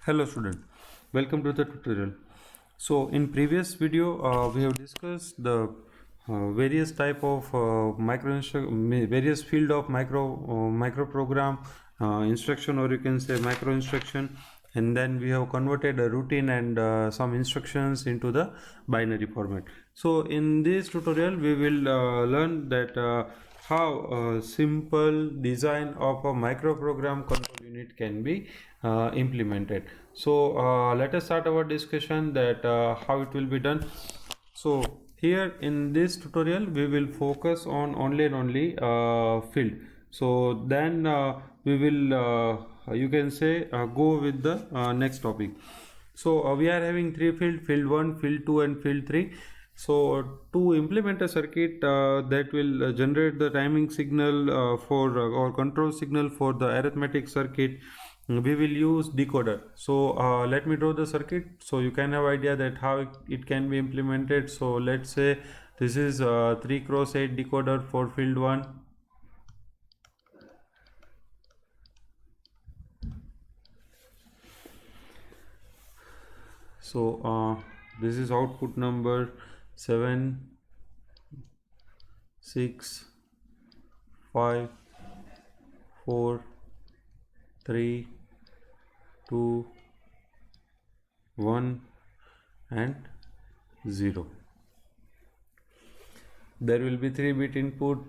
Hello student, welcome to the tutorial. So in previous video we have discussed the various type of various field of micro program instruction, or you can say micro instruction, and then we have converted a routine and some instructions into the binary format. So in this tutorial we will learn that how a simple design of a micro program control unit can be implemented. So let us start our discussion that how it will be done. So here in this tutorial we will focus on only and only field. So then we will you can say go with the next topic. So we are having three field 1, field 2 and field 3. So to implement a circuit that will generate the timing signal for or control signal for the arithmetic circuit, we will use decoder. So let me draw the circuit so you can have idea that how it can be implemented. So let's say this is 3x8 decoder for field 1. So this is output number 7 6 5 4 3 2 1 and 0. There will be 3-bit input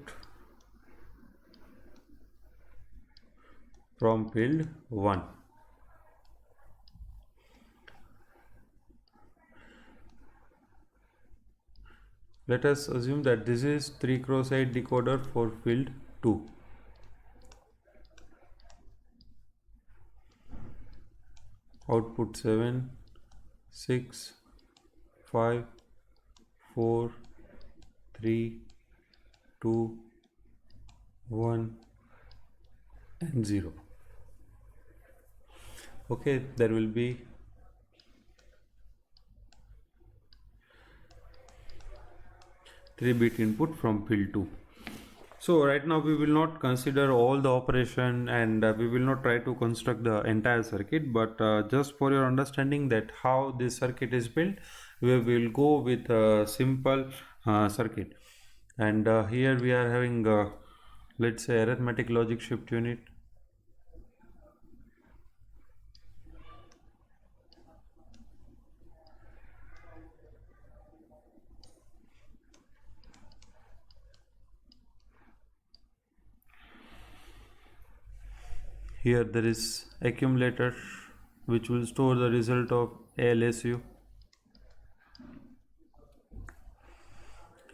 from field 1. Let us assume that this is 3x8 decoder for field 2. Output 7 6 5 4 3 2 1 and 0. Okay, there will be three-bit input from field 2. So right now we will not consider all the operation, and we will not try to construct the entire circuit, but just for your understanding that how this circuit is built, we will go with a simple circuit. And here we are having let's say arithmetic logic shift unit. Here there is accumulator which will store the result of ALSU.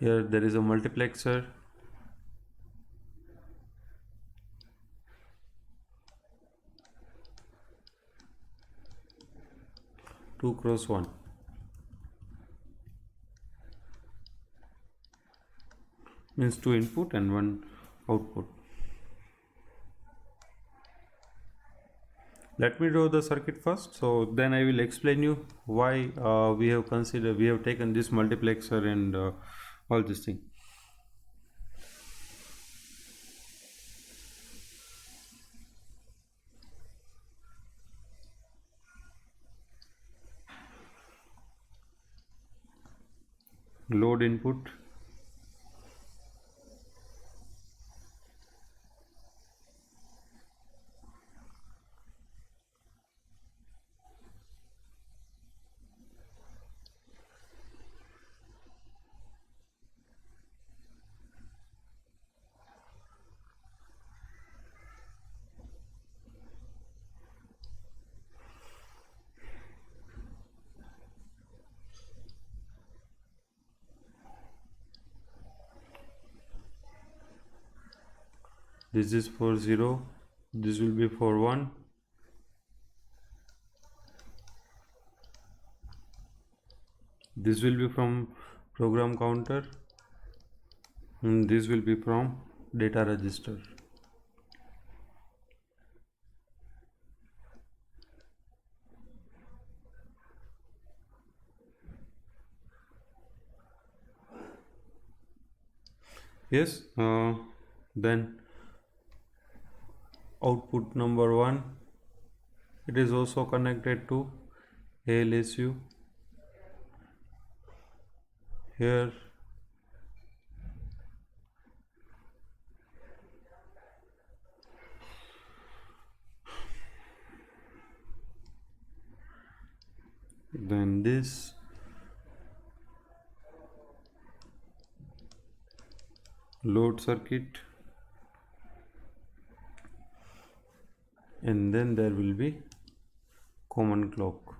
Here there is a multiplexer. Two cross one means two input and one output. Let me draw the circuit first, so then I will explain you why we have taken this multiplexer and all this thing. Load input, this is for 0, this will be for 1, this will be from program counter, and this will be from data register. Yes, then output number 1 it is also connected to ALSU. Here then this load circuit, and then there will be common clock.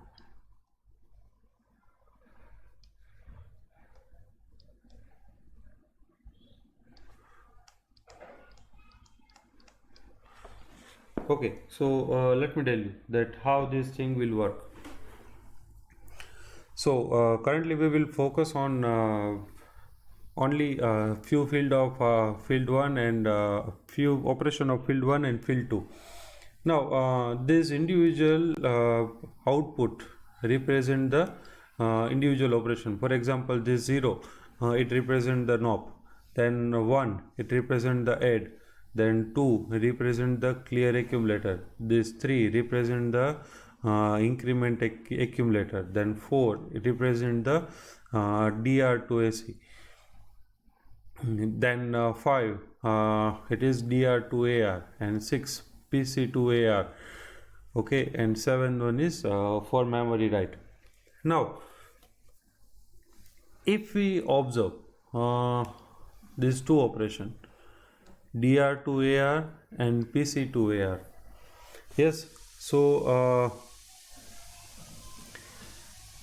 Okay, so let me tell you that how this thing will work. So currently we will focus on only few field of field 1 and few operation of field 1 and field 2. Now this individual output represent the individual operation. For example, this 0 it represent the knob, then 1 it represent the add, then 2 represent the clear accumulator, this 3 represent the increment accumulator, then 4 it represent the DR2AC, then 5 it is DR2AR, and 6 PC2AR. Okay, and 7 one is for memory write. Now if we observe these two operation, DR2AR and PC2AR, yes, so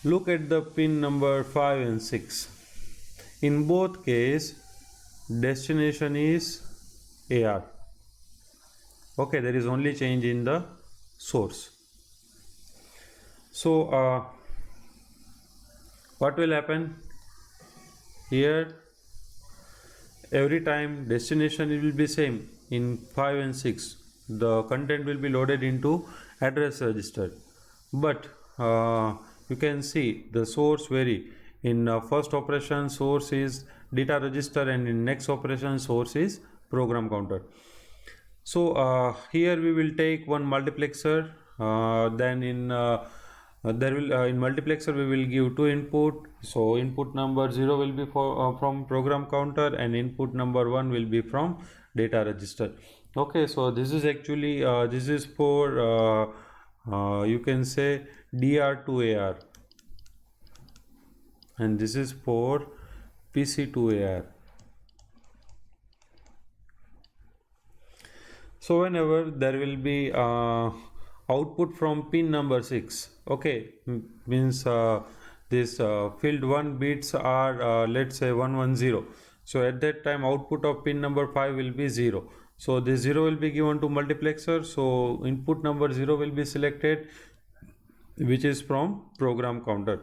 look at the pin number 5 and 6. In both case destination is AR. Okay, there is only change in the source. So what will happen here? Every time destination will be same. In 5 and 6 the content will be loaded into address register, but you can see the source vary. In first operation source is data register, and in next operation source is program counter. So here we will take one multiplexer, then in there will in multiplexer we will give two input. So input number 0 will be for from program counter, and input number 1 will be from data register. Okay, so this is actually this is for you can say DR2AR, and this is for PC2AR. So whenever there will be output from pin number 6, okay, means this field 1 bits are let's say 110. So at that time output of pin number 5 will be 0. So this 0 will be given to multiplexer. So input number 0 will be selected, which is from program counter.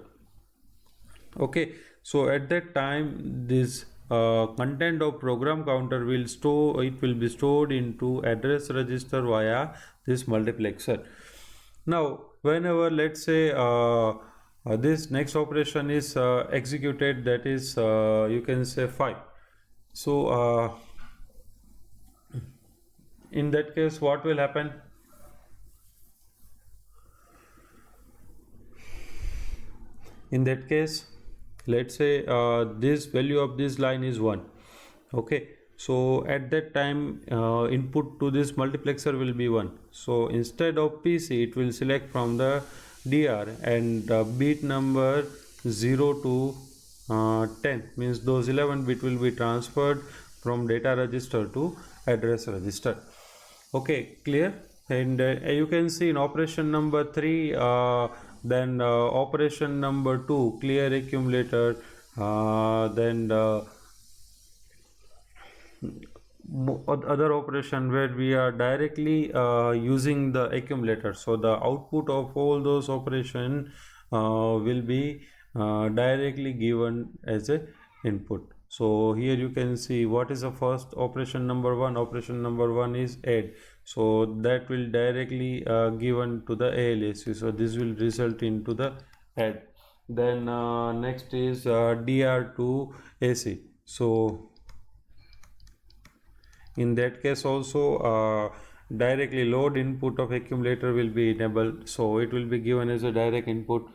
Okay, so at that time this content of program counter will be stored into address register via this multiplexer. Now whenever let's say this next operation is executed, that is you can say 5. So in that case what will happen? In that case, let's say this value of this line is 1. Okay, so at that time input to this multiplexer will be 1. So instead of PC it will select from the DR, and bit number 0 to 10 means those 11 bit will be transferred from data register to address register. Okay, clear? And you can see in operation number 3 then operation number 2 clear accumulator, then other operation where we are directly using the accumulator. So the output of all those operation will be directly given as a input. So here you can see what is the first operation number 1. Operation number 1 is add, so that will directly given to the ALSU. So this will result into the add. Then next is DR2AC. So in that case also directly load input of accumulator will be enabled, so it will be given as a direct input.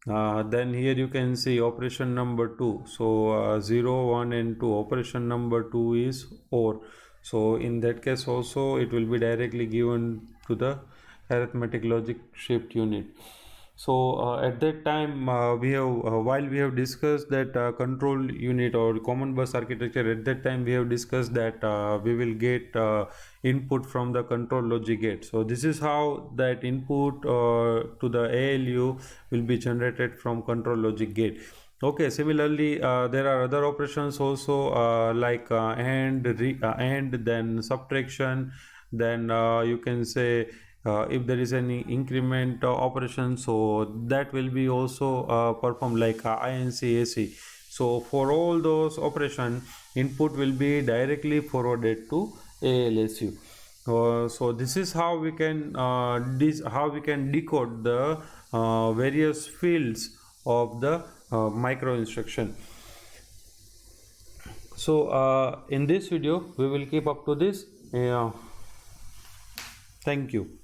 Then here you can see operation number 2, so 0 1 and 2, operation number 2 is OR, so in that case also it will be directly given to the arithmetic logic shift unit. So at that time we have while we have discussed that control unit or common bus architecture, at that time we have discussed that we will get input from the control logic gate. So this is how that input to the ALU will be generated from control logic gate. Okay, similarly there are other operations also like and then subtraction, then you can say if there is any increment operation, so that will be also performed like INC AC. So for all those operation, input will be directly forwarded to ALSU. So this is how we can decode the various fields of the micro instruction. So in this video we will keep up to this. Thank you.